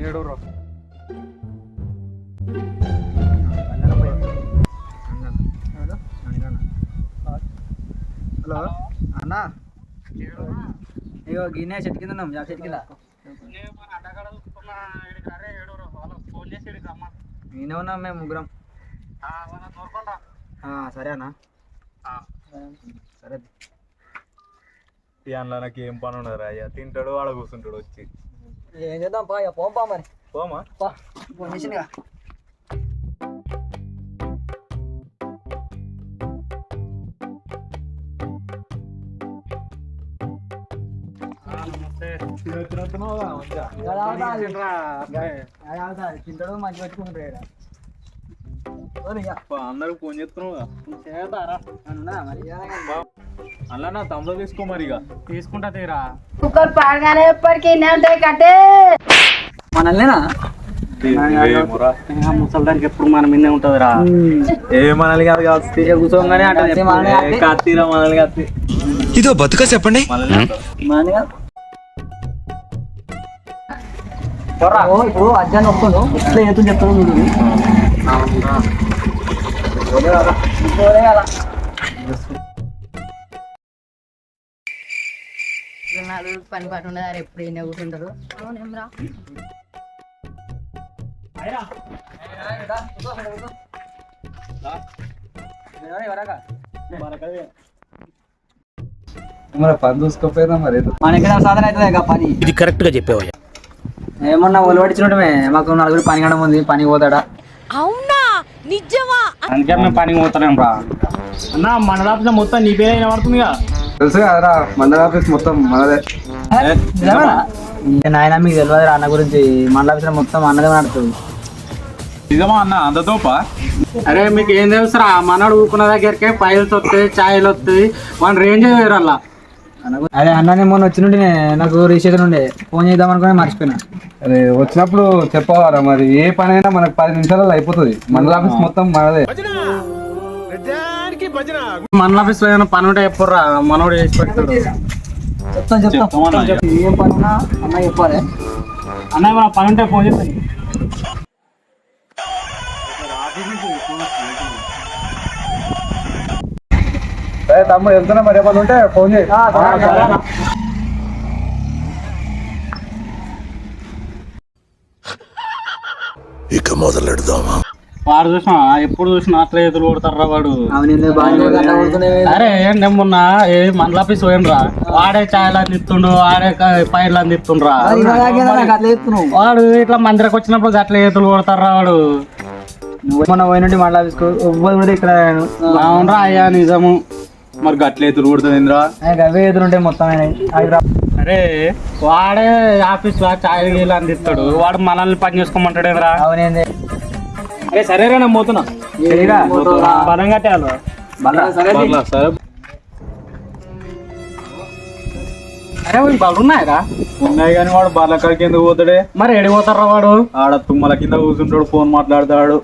Eduru hello అన్న ఇగో గిన్నె చెట్టు కింద ఉన్నాం చెట్టు కింద నేనే ఉన్నాం మేము ముగ్గురం సరే అన్న సరే అందులో నాకు ఏం పని ఉండదు అయ్యా తింటాడు వాడ కూర్చుంటాడు వచ్చి ఏం చేద్దాం పా ఇక పోం పా మరి పోమా ఫోన్ చేసిందిగా తింటాడు మంచి పెట్టుకుంటాడు అందరూ ఫోన్ చేస్తున్నావు అలా నా తమ్ముడు తీసుకో మరి ఇక తీసుకుంటా తీరా కుక్కర్ పాడగానే ఎప్పటికీ ఉంటాయి కట్టే మనల్నేనా ముసలిదానికి ఎప్పుడు మన మీదే ఉంటది రా ఏ మనల్ని కాదు కాదు కూర్చోగానే కాతీరా మనల్ని కాదు ఇదో బతుక చెప్పండి ఇప్పుడు అజ్జాన్ని వస్తుండు ఇట్లా ఏదో చెప్తాను పని పాటు ఉండదు ఎప్పుడు ఈయన కూర్చుంటారు అవునేమ్రా మరి పని చూసుకోపోయినా మరి మనకి సాధన అవుతుంది పని ఇది కరెక్ట్ గా చెప్పేవా ఏమన్నా ఒళ్ళు పట్టించినట్టమే మాకు నలుగురు పని కడం ఉంది పనికి పోతాడా అవునా నిజమా అందుకే మేము పనికి పోతున్నాం రా అన్న మన రాత్రి మొత్తం నీ పేరు అయినా పడుతుందిగా తెలుసు కదరా మండల ఆఫీస్ మొత్తం మనదే నాయన మీకు తెలియదు అన్న గురించి మండల ఆఫీస్ మొత్తం అన్నదే నడుతుంది నిజమా అన్న అంత తోపా అరే మీకు ఏం తెలుసురా మనోడు ఊకున్న దగ్గరికి ఫైల్స్ వస్తాయి ఛాయలు వస్తాయి మన రేంజ్ వేరల్లా అదే అన్న మొన్న వచ్చినట్టు నాకు రిజిస్ట్రేషన్ ఉండే ఫోన్ చేద్దాం అనుకుని మర్చిపోయినా అరే వచ్చినప్పుడు చెప్పవారా మరి ఏ పని అయినా మనకు 10 నిమిషాలలో అయిపోతుంది మండల ఆఫీస్ మొత్తం మనదే మన ఆఫీస్ లో ఏమైనా పని ఉంటే చెప్పుర్రా మనోడు చేసి పెడతాడు చెప్తాం ఏం పని ఉన్నా అన్న చెప్పాలి అన్న ఏమైనా పని ఉంటే ఫోన్ చేస్తాను తమ్ముడు వెళ్తున్నా మరి ఏమన్నా ఉంటే ఫోన్ చేయి ఇక మొదలెడదామా వాడు చూసినా ఎప్పుడు చూసినా అట్లా ఎదురు కొడతారా వాడు అరే నేను మొన్న మండల ఆఫీస్ పోయినరా వాడే ఛాయలు అందిస్తుండు వాడే పైర్లు అందిస్తుండ్రా వాడు ఇట్లా మందిరకు వచ్చినప్పుడు అట్లా ఎదురు కొడతారా వాడు మొన్న పోయినట్టు మండల ఆఫీస్కు ఎవ్వరు ఇక్కడ అవునరా అయ్యా నిజము మరి గట్ల ఎదురు కొడుతుందిరా అవే ఎదురుంటే మొత్తం అరే వాడే ఆఫీస్ లో ఛాయలు గీలు అందిస్తాడు వాడు మనల్ని పని చేసుకోమంటాడు ఎదురా అవునేంది అరే సరేరా నేను పోతున్నా బలం కట్టాలి సరే అరే వాడు బలు ఉన్నాయరా ఉన్నాయి కానీ వాడు బార్ల కాడికి ఎందుకు పోతాడే మరి ఎడిపోతారా వాడు ఆడ తుమ్మల కింద కూర్చుంటాడు ఫోన్ మాట్లాడతాడు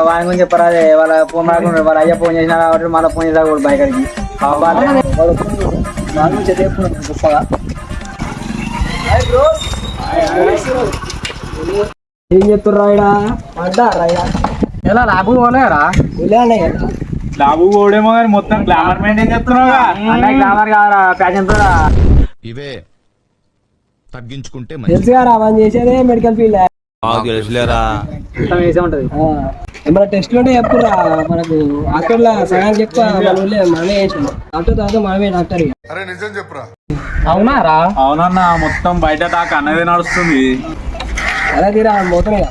వాని గురించి చెప్పరా అదే వాళ్ళ ఫోన్ మాట్లాడుకుంటారు వాళ్ళ అయ్యా ఫోన్ చేసినా కాబట్టి మళ్ళీ ఫోన్ చేసా కూడా బయట గొప్పగా ఏం చెప్తుర్రా రాయడా ఎలా లాభం పోలేరా లాభు పోడేమో కానీ మొత్తం గ్లామర్ మెయింటైన్ చేస్తున్నావుగా గ్లామర్ కావరా ప్యాషన్ తో ఇవే తగ్గించుకుంటే తెలుసు కదా మనం చేసేదే మెడికల్ ఫీల్డ్ తెలుసులేరా వేసే ఉంటది ఏమైనా టెస్ట్ ఉంటే చెప్పురా మనకు హాస్పిటల్ సగానికి ఎక్కువ మనమే చేసాం డాక్టర్ తర్వాత మనమే డాక్టర్ అవునారా అవునన్నా మొత్తం బయట టాక్ అన్నదే నడుస్తుంది అలా తీరా పోతున్నాయి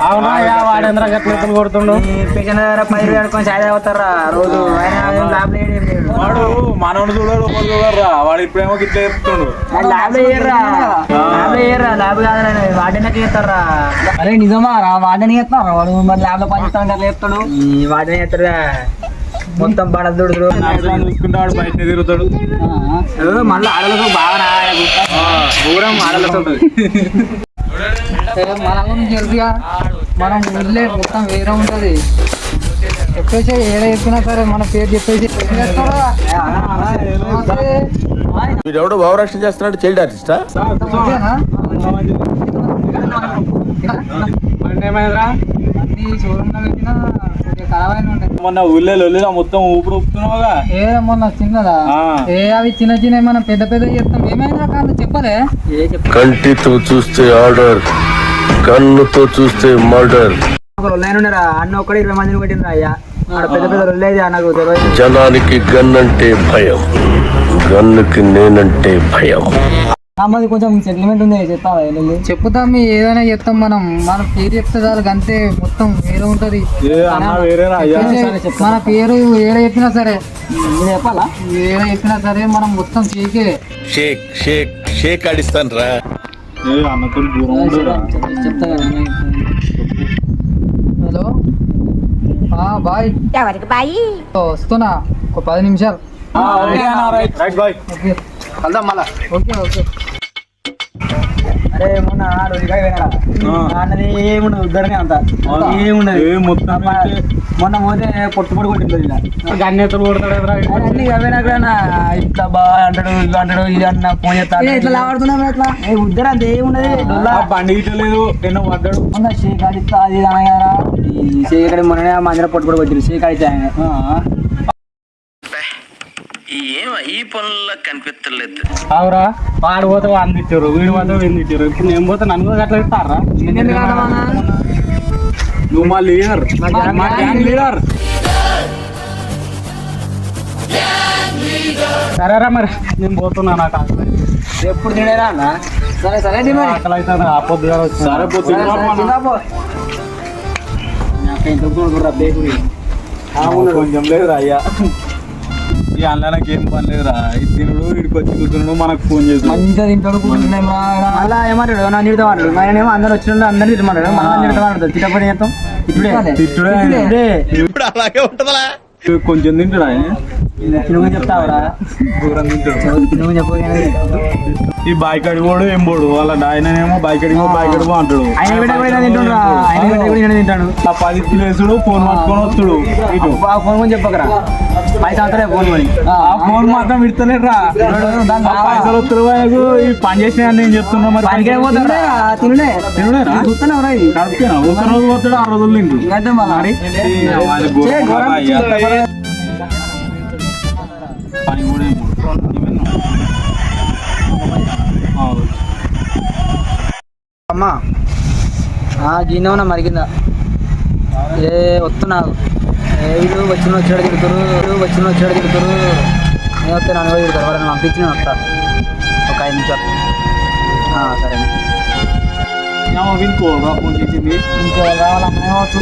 అవునా వాడేంద్ర గట్ల కొడుతుండు పేషెంట్ దగ్గర 10 రూపాయలు చాయ్ తాగుతారా రోజు వాడు మనోడు చూడడు ఒకడు చూడరా వాడు ఇప్పుడేమో గిట్ల చెప్తుండు ల్యాబ్ లో వేయర్రా ల్యాబ్ కాదని వాడినే చేస్తారా అరే నిజమా రా వాడిని చేస్తారా వాడు మరి ల్యాబ్ లో పనిచేస్తాను అట్లా చెప్తాడు వాడిని చేస్తారా మొత్తం బడ దుడుతుడు చూసుకుంటే వాడు బయట తిరుగుతాడు మళ్ళీ ఆడలకు బాగా దూరం ఆడలతో మన గురించి తెలుసుగా మనం ఊళ్ళే మొత్తం వేరే ఉంటది చెప్పేసి ఏడ చెప్పినా సరే మన పేరు చెప్పేసి వీడెవడో భావరక్షణ చేస్తున్నాడు, చైల్డ్ ఆర్టిస్టా? మొన్న ఊళ్ళో మొత్తం ఊపిరి ఊపుతున్నావుగా. ఏ మొన్న చిన్నదా ఏ అవి చిన్న చిన్న మనం పెద్ద పెద్ద చెప్తాం. ఏమైనా కాదు చెప్పలే. కంటితో చూస్తే ఆర్డర్, కన్నుతో చూస్తే మర్డర్. అన్న ఒక్కడే 20 మందిని కొట్టిండ్రా అయ్యా. పెద్ద పెద్ద రొల్లేది నాకు తెలియదు. జనానికి గన్ అంటే భయం, గన్నుకి నేనంటే భయం. మాది కొంచెం సెటిల్మెంట్ ఉంది చెప్తావా? చెప్పుతాం, ఏదైనా చెప్తాం. మనం మన పేరు చెప్తే చాలు అంతే, మొత్తం వేరే ఉంటది. మన పేరు ఏడ చెప్పినా సరే చెప్పాలా? ఏడ చెప్పినా సరే మనం మొత్తం చేకే షేక్ షేక్ షేక్ ఆడిస్తాను రా. అన్నతో దూరం చెప్తా కదా. Hello bye. ఎవరికి బాయి? వస్తున్నా ఒక 10 నిమిషాలు. Okay okay. అరే మొన్న రోజుగా అన్నది ఏముండదు, ఉద్దరనే అంత ఏముండదు. మొన్న పోతే పొట్టు కొట్టింది. గన్నేతలు కొడతాడు అన్ని అవేనా ఇట్లా బాగా అంటాడు, ఇట్లా అంటాడు, ఇది అన్న ఫోన్ చేస్తాడు. ఇట్లా లాడుతున్నాం. ఎట్లా ఉద్దర అంత ఏముండదు. బండి గిట్టలేదు, ఎన్నో పడ్డాడు. మొన్న షేక్ ఆడిస్తా అది అనగా ఈ షేక్ అడి మొన్న మందిలో పొట్టు కొట్టింది. షేక్ ఆడితే ఆయన ఈ పనుల్లో కనిపించలేదు. అవురా, వాడు పోతే వాడిని తిట్టారు, వీడు పోతే వీడిని తిట్టారు. ఇప్పుడు నేను పోతే నన్ను కూడా అట్లా తిట్టారా? నువ్వు మా లీడర్, మా గ్యాంగ్ లీడర్. సరేరా మరి నేను పోతున్నా. నాకు ఎప్పుడు తినేరా అన్న? సరే సరే ఆకలి అవుతుంది. ఆ పొద్దు సరే కొంచెం లేదురా అయ్యా. ఈ అన్నకి ఏం పని లేదురా. తినుడు వీడికి వచ్చి కూర్చున్నాడు, మనకు ఫోన్ చేసి మంచిగా తింటాడు. అలా ఏమంటాడు? నా నీటితో మాట్లాడు. ఆయనేమో అందరు వచ్చిన అందరినీ తిట్టమాడు. మనం తింటా మాట్లాడు. తిట్టపడి చేస్తాం. తిట్టుడే ఇప్పుడు అలాగే ఉంటుందా? కొంచెం తింటాడా? తినుగు చెప్తావరా? దూరం తింటాడు. తినుగు చెప్పగానే ఈ బాయికడి పోడు ఏం పోడు. వాళ్ళ ఆయనేమో బాయికడి పో అంటాడు. ఆయన తింటాడు. ఆయన తింటాడు. ఆ 10 కిలోసుడు ఫోన్ పట్టుకొని వస్తాడు. ఇటు ఆ ఫోన్ కొని చెప్పకరా. పైసలు అవుతాడే ఫోన్ కొని. ఆ ఫోన్ మాత్రం విడతలేడురా. పైసలు వస్తారు. ఈ పని చేసిన నేను చెప్తున్నా. మరి పనికి పోతాడా? తినుడేరా? చూస్తున్నావురా? కడుపుకేనా? ఒక రోజు పోతాడు, 6 రోజులు తింటు. పని కూడా అమ్మా గిన్నె మరిగిందా? ఏ వస్తున్నావు? వీళ్ళు వచ్చిన తిరుగుతారు. నేను వస్తే నన్ను కూడా తిరుగుతారు. ఎవరైనా పంపించి నేను వస్తా. ఒక 5 నిమిషాలు. సరే వినుకోరా ఫోన్ చేసింది. ఇంకో రావాలమ్మా ఏమవచ్చు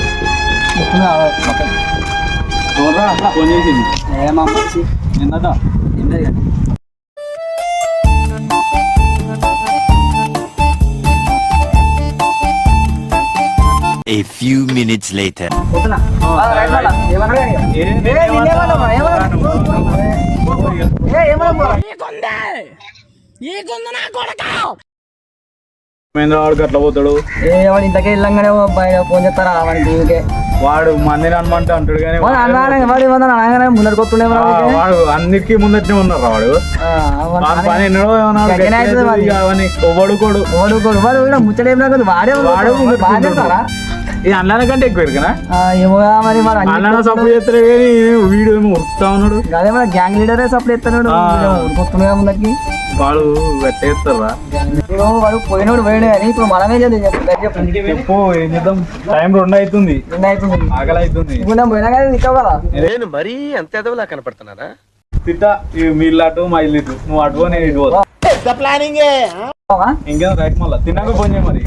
ఫోన్ చేసింది. ఏమా మంచి నిన్నట తిన్నది కానీ A few minutes later. వాడికి అట్లా పోతాడు. ఇంతకే వెళ్ళంగానే ఫోన్ చేస్తారా వాడికి? వాడు మందిని అనమంటే అంటాడు కానీ ముందరికి వస్తుండే వాడు అన్నిటికీ ముందటనే ఉన్నారు. వాడు పని ఎన్నడో వాడు ముచ్చటేం రాదు. వాడే ఇది అన్నాల కంటే ఎక్కువ ఎరికనా? ఏమో మరి అన్న సపోర్ట్ చేస్తాడు కానీ వీడు ఏమో ఉరుకుతా ఉన్నాడు. అదే మన గ్యాంగ్ లీడరే సపోర్ట్ చేస్తున్నాడు. ఉరుకొస్తున్నాడు ముందరికి. వాడు పెట్టేస్తారా? వాడు పోయినోడు పోయాడు కానీ ఇప్పుడు మనమే చెప్పు. ఏం చేద్దాం? టైం 2 అవుతుంది. ఆకలి అవుతుంది. ఇప్పుడు పోయినా కానీ తిట్టావు కదా. నేను మరీ అంత ఎదవలా కనపడుతున్నారా? తిట్టా మీ ఇల్లు అటు మా ఇల్లు ఇటు. నువ్వు అటు నేను ఇటు పోతా. ఇంకేం రైట్ మళ్ళా తిన్నాక ఫోన్ చేయ మరి.